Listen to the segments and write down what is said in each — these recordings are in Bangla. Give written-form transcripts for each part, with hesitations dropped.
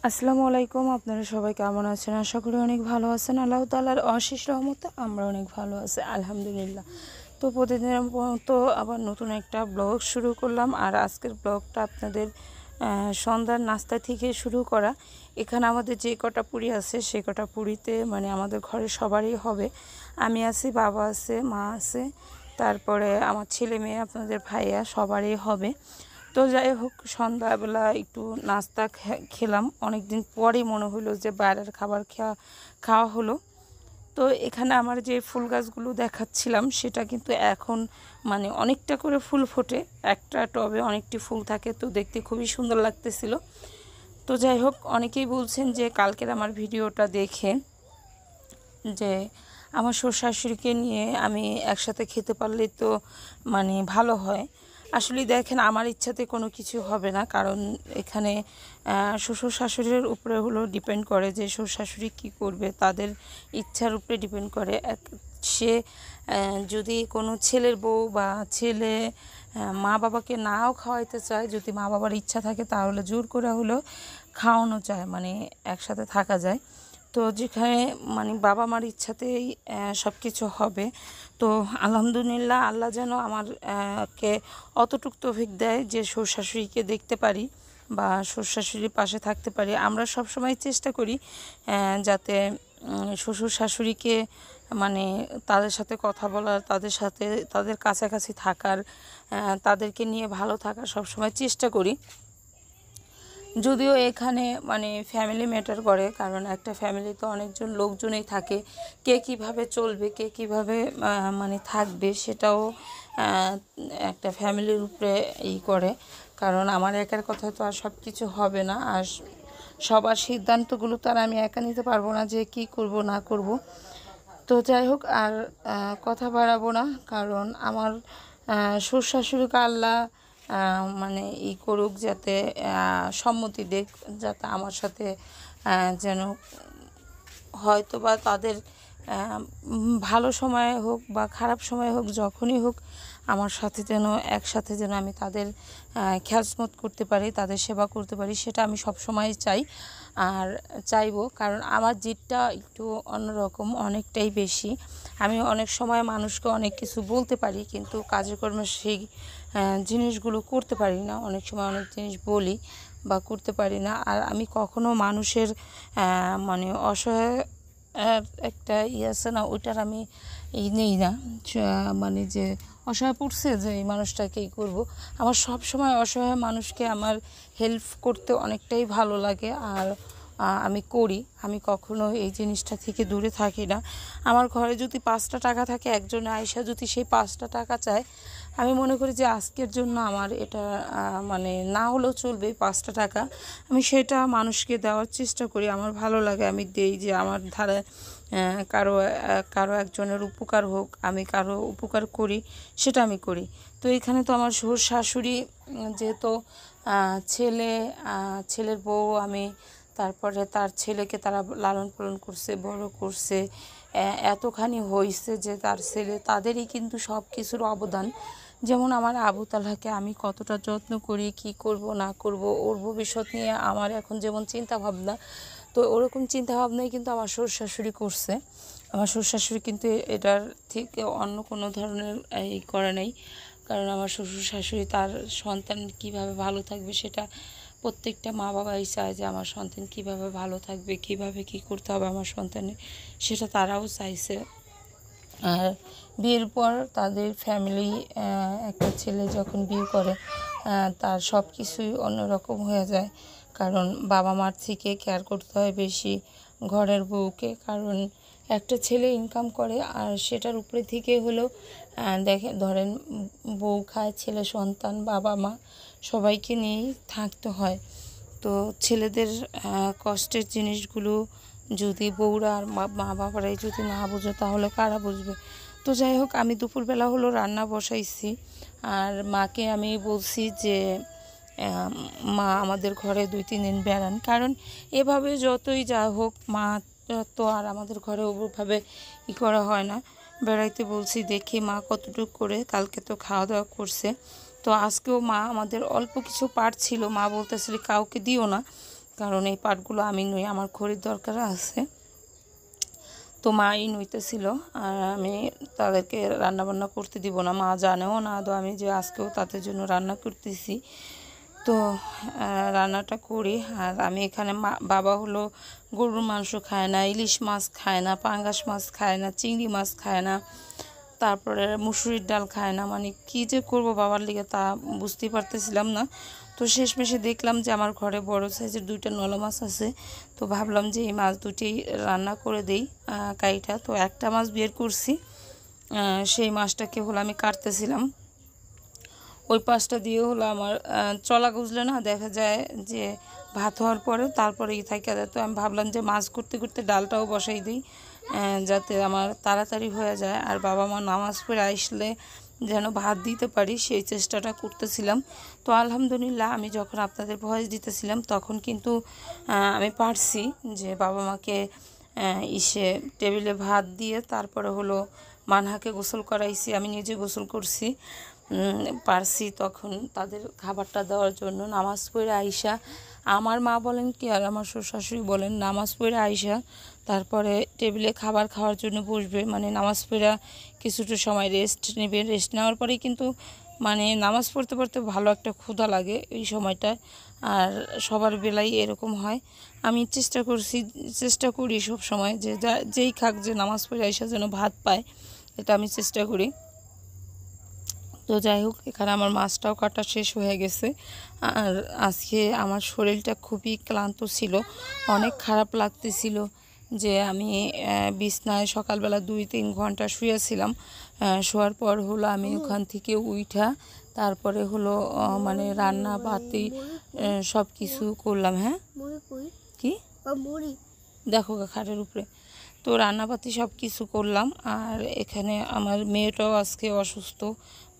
আসসালামু আলাইকুম। আপনারা সবাই কেমন আছেন? আশা করি অনেক ভালো আছেন। আল্লাহ তাআলার অশেষ রহমতে আমরা অনেক ভালো আছি, আলহামদুলিল্লাহ। তো প্রতিদিনের মতো আবার নতুন একটা ব্লগ শুরু করলাম। আর আজকের ব্লগটা আপনাদের সন্ধ্যার নাস্তা থেকে শুরু করা। এখানে আমাদের যে কটা পুরি আছে সে কটা পুরিতে মানে আমাদের ঘরে সবারই হবে। আমি আছি, বাবা আছে, মা আছে, তারপরে আমার ছেলে মেয়ে, আপনাদের ভাইয়া, সবারই হবে। তো যাই হোক, সন্ধ্যাবেলা একটু নাস্তা খেলাম। অনেক দিন পরে মনে হলো যে বাইরের খাবার খাওয়া হলো। তো এখানে আমার যে ফুল গাছগুলো দেখাচ্ছিলাম সেটা কিন্তু এখন মানে অনেকটা করে ফুল ফোটে, একটা টবে অনেকটি ফুল থাকে, তো দেখতে খুবই সুন্দর লাগতেছিল। তো যাই হোক, অনেকেই বলছেন যে কালকের আমার ভিডিওটা দেখে যে আমার শ্বশুর-শাশুড়িকে নিয়ে আমি একসাথে খেতে পারলে তো মানে ভালো হয়। আসলে দেখেন, আমার ইচ্ছাতে কোনো কিছু হবে না, কারণ এখানে শ্বশুর-শাশুড়ির উপরে হলো ডিপেন্ড করে যে শ্বশুর-শাশুড়ি কী করবে, তাদের ইচ্ছার উপরে ডিপেন্ড করে। সে যদি কোনো ছেলের বউ বা ছেলে মা বাবাকে নাও খাওয়াইতে চায়, যদি মা বাবার ইচ্ছা থাকে তাহলে জোর করে হলেও খাওয়ানো যায়, মানে একসাথে থাকা যায়। তো যেখানে মানে বাবা মার ইচ্ছাতেই সব কিছু হবে। তো আলহামদুলিল্লাহ, আল্লাহ যেন আমার কে অতটুকু তৌফিক দেয় যে শ্বশুর-শাশুড়িকে দেখতে পারি বা শ্বশুর-শাশুড়ির পাশে থাকতে পারি। আমরা সব সময় চেষ্টা করি যাতে শ্বশুর-শাশুড়িকে মানে তাদের সাথে কথা বলার, তাদের সাথে তাদের কাছাকাছি থাকার, তাদেরকে নিয়ে ভালো থাকার সবসময় চেষ্টা করি। যদিও এখানে মানে ফ্যামিলি ম্যাটার করে, কারণ একটা ফ্যামিলিতে অনেকজন লোকজনই থাকে। কে কীভাবে চলবে, কে কীভাবে মানে থাকবে, সেটাও একটা ফ্যামিলির উপরে করে। কারণ আমার একার কথা তো আর সব কিছু হবে না, আর সবার সিদ্ধান্তগুলো তো আর আমি একা নিতে পারবো না যে কী করব না করব। তো যাই হোক, আর কথা বাড়াবো না, কারণ আমার শ্বশুর-শাশুড়িকে আল্লাহ মানে করুক, যাতে সম্মতি দেখ, যাতে আমার সাথে যেন হয়তো বা তাদের ভালো সময় হোক বা খারাপ সময় হোক, যখনই হোক আমার সাথে যেন একসাথে যেন আমি তাদের খেজমত করতে পারি, তাদের সেবা করতে পারি, সেটা আমি সবসময় চাই আর চাইবো। কারণ আমার জিদটা একটু অন্যরকম, অনেকটাই বেশি। আমি অনেক সময় মানুষকে অনেক কিছু বলতে পারি, কিন্তু কাজে কর্মে সেই জিনিসগুলো করতে পারি না। অনেক সময় অনেক জিনিস বলি বা করতে পারি না। আর আমি কখনো মানুষের মানে অসহায় একটা আছে না, ওইটার আমি নেই না, মানে যে অসহায় পড়ছে যে এই মানুষটাকেই করব। আমার সব সময় অসহায় মানুষকে আমার হেল্প করতে অনেকটাই ভালো লাগে, আর আমি করি। আমি কখনো এই জিনিসটা থেকে দূরে থাকি না। আমার ঘরে যদি 5টা টাকা থাকে, একজনে আয়সা যদি সেই 5টা টাকা চায়, আমি মনে করি যে আজকের জন্য আমার এটা মানে না হলেও চলবে, 5টা টাকা আমি সেটা মানুষকে দেওয়ার চেষ্টা করি। আমার ভালো লাগে, আমি দেই, যে আমার ধারে কারো কারো একজনের উপকার হোক, আমি কারো উপকার করি, সেটা আমি করি। তো এখানে তো আমার শ্বশুর শাশুড়ি যেহেতু ছেলের বউ আমি, তারপরে তার ছেলেকে তারা লালন পালন করছে, বড় করছে, এতখানি হয়েছে যে তার ছেলে, তাদেরই কিন্তু সব কিছুর অবদান। যেমন আমার আবু তালহাকে আমি কতটা যত্ন করি, কি করব না করব, ওর ভবিষ্যৎ নিয়ে আমার এখন যেমন চিন্তা ভাবনা, তো ওরকম চিন্তা ভাবনাই কিন্তু আমার শ্বশুর শাশুড়ি করছে। আমার শ্বশুর শাশুড়ি কিন্তু এটার থেকে অন্য কোনো ধরনের করে নাই। কারণ আমার শ্বশুর শাশুড়ি তার সন্তান কিভাবে ভালো থাকবে, সেটা প্রত্যেকটা মা বাবাই চায় যে আমার সন্তান কিভাবে ভালো থাকবে, কিভাবে কি করতে হবে আমার সন্তানের, সেটা তারাও চাইছে। আর বিয়ের পর তাদের ফ্যামিলি, একটা ছেলে যখন বিয়ে করে তার সব কিছুই অন্যরকম হয়ে যায়, কারণ বাবা মার থেকে কেয়ার করতে হয় বেশি ঘরের বউকে। কারণ একটা ছেলে ইনকাম করে আর সেটার উপরে থেকে হলেও ধরেন বউ খায়, ছেলে সন্তান, বাবা মা সবাইকে নিয়েই থাকতে হয়। তো ছেলেদের কষ্টের জিনিসগুলো যদি বউরা আর মা বাবারাই যদি না বোঝে, তাহলে কারা বুঝবে? তো যাই হোক, আমি দুপুরবেলা হলো রান্না বসাইছি, আর মাকে আমি বলছি যে মা আমাদের ঘরে 2-3 দিন বেড়ান, কারণ এভাবে যতই যা হোক মা তো আর আমাদের ঘরে ওভাবে করা হয় না। বেড়াইতে বলছি, দেখি মা কতটুকু করে। কালকে তো খাওয়া দাওয়া করছে, তো আজকেও মা আমাদের অল্প কিছু পারছিল, মা বলতেছিল কাউকে দিও না, কারণ এই পাটগুলো আমি নই, আমার খড়ির দরকার আছে। তো মাই নইতেছিল, আর আমি তাদেরকে রান্নাবান্না করতে দিব না, মা জানেও না। তো আমি যে আজকেও তাদের জন্য রান্না করতেছি, তো রান্নাটা করি। আর আমি এখানে বাবা হলো গরুর মাংস খায় না, ইলিশ মাছ খায় না, পাঙ্গাস মাছ খায় না, চিংড়ি মাছ খায় না, তারপরে মুসুরির ডাল খায় না। মানে কী যে করব বাবার লিগে তা বুঝতেই পারতেছিলাম না। তো শেষমেশে দেখলাম যে আমার ঘরে বড় সাইজের 2টা নলা মাছ আছে। তো ভাবলাম যে এই মাছ দুটি রান্না করে দেই কাইটা। তো একটা মাছ বের করছি, সেই মাছটাকে হলো আমি কাটতেছিলাম। ওই পাশটা দিয়ে হলো আমার চলা গুজলে না দেখা যায় যে ভাত হওয়ার পরে তারপরে থাকে যায়। তো আমি ভাবলাম যে মাছ করতে করতে ডালটাও বসাই দিই, যাতে আমার তাড়াতাড়ি হয়ে যায়। আর বাবা মা নামাজ পড়ে আসলে যেন ভাত দিতে পারি, সেই চেষ্টাটা করতেছিলাম। তো আলহামদুলিল্লাহ আমি যখন আপনাদের ভয়েস দিতেছিলাম তখন কিন্তু আমি পারছি যে বাবা মাকে টেবিলে ভাত দিয়ে তারপরে হলো মানহাকে গোসল করাইছি, আমি নিজে গোসল করছি, পারছি তখন তাদের খাবারটা দেওয়ার জন্য। নামাজ পড়ে আইসা আমার মা বলেন কি আর আমার শ্বশুর বলেন, নামাজ পড়ে আইসা তারপরে টেবিলে খাবার খাওয়ার জন্য বসবে, মানে নামাজ পড়ে কিছুটা সময় রেস্ট নেবে। রেস্ট নেওয়ার পরেই কিন্তু মানে নামাজ পড়তে পড়তে ভালো একটা ক্ষুধা লাগে এই সময়টা। আর সবার বেলায় এরকম হয়। আমি চেষ্টা করি সব সময় যে যেই খাক যে নামাজ পড়ে আইসা যেন ভাত পায়, এটা আমি চেষ্টা করি। তো যাই হোক, এখানে আমার মাছটাও কাটা শেষ হয়ে গেছে। আর আজকে আমার শরীরটা খুবই ক্লান্ত ছিল, অনেক খারাপ লাগতেছিল যে আমি বিছনায় সকালবেলা 2-3 ঘন্টা শুয়েছিলাম। শোয়ার পর হলো আমি ওখান থেকে উঠা তারপরে হলো মানে রান্না বাতি সব কিছু করলাম। হ্যাঁ কি দেখো খাটের উপরে, তো রান্নাবাতি সব কিছু করলাম। আর এখানে আমার মেয়েটাও আজকে অসুস্থ,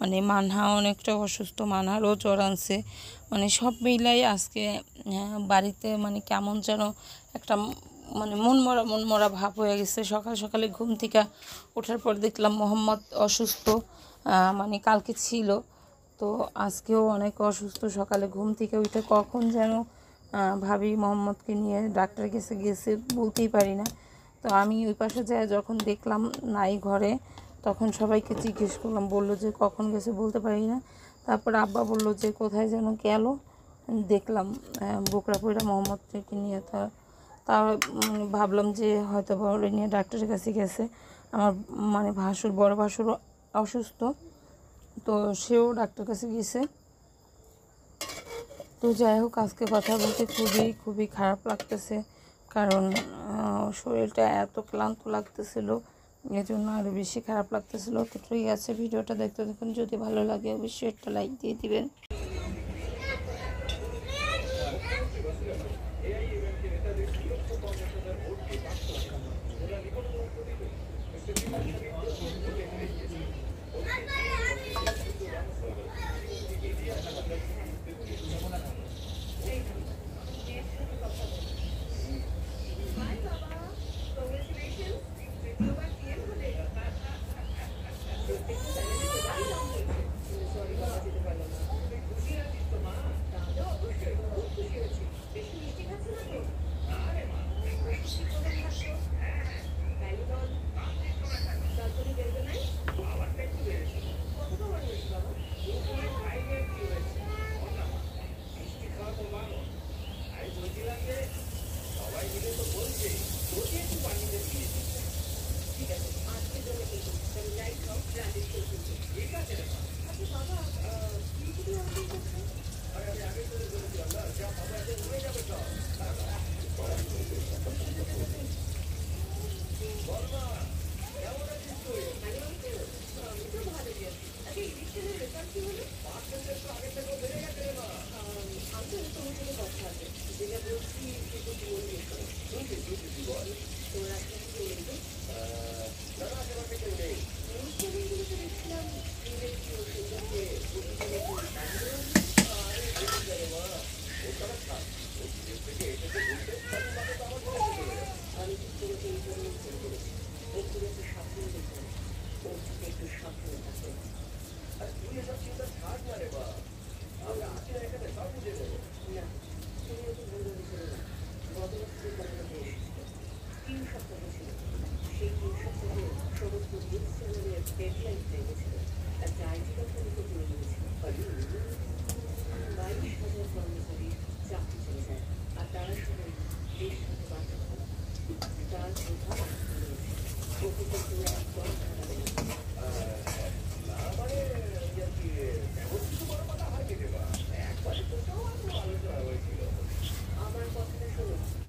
মানে মানহা অনেকটা অসুস্থ, মানহারও জ্বর আনছে। মানে সব মিলাই আজকে বাড়িতে মানে কেমন যেন একটা মানে মন মরা ভাব হয়ে গেছে। সকালে ঘুম থেকে ওঠার পর দেখলাম মোহাম্মদ অসুস্থ, মানে কালকে ছিল, তো আজকেও অনেক অসুস্থ। সকালে ঘুম থেকে উঠে কখন যেন ভাবি মোহাম্মদকে নিয়ে ডাক্তারের কাছে গেছে বলতেই পারি না। তো আমি ওই পাশে যাই, যখন দেখলাম নাই ঘরে, তখন সবাইকে জিজ্ঞেস করলাম, বললো যে কখন গেছে বলতে পারি না। তারপর আব্বা বললো যে কোথায় যেন গেল, দেখলাম বোকরাপুরা মোহাম্মদকে নিয়ে। তা ভাবলাম যে হয়তো বড় নিয়ে ডাক্তারের কাছে গেছে। আমার মানে বড় ভাসুর অসুস্থ, তো সেও ডাক্তারের কাছে গেছে। তো যাই হোক, আজকে কথা বলতে খুবই খারাপ লাগতেছে, কারণ শরীরটা এত ক্লান্ত লাগতেছিল, এর জন্য আরও বেশি খারাপ লাগতেছিল। তো ঠিক আছে, ভিডিওটা দেখতে দেখুন, যদি ভালো লাগে অবশ্যই একটা লাইক দিয়ে দিবেন।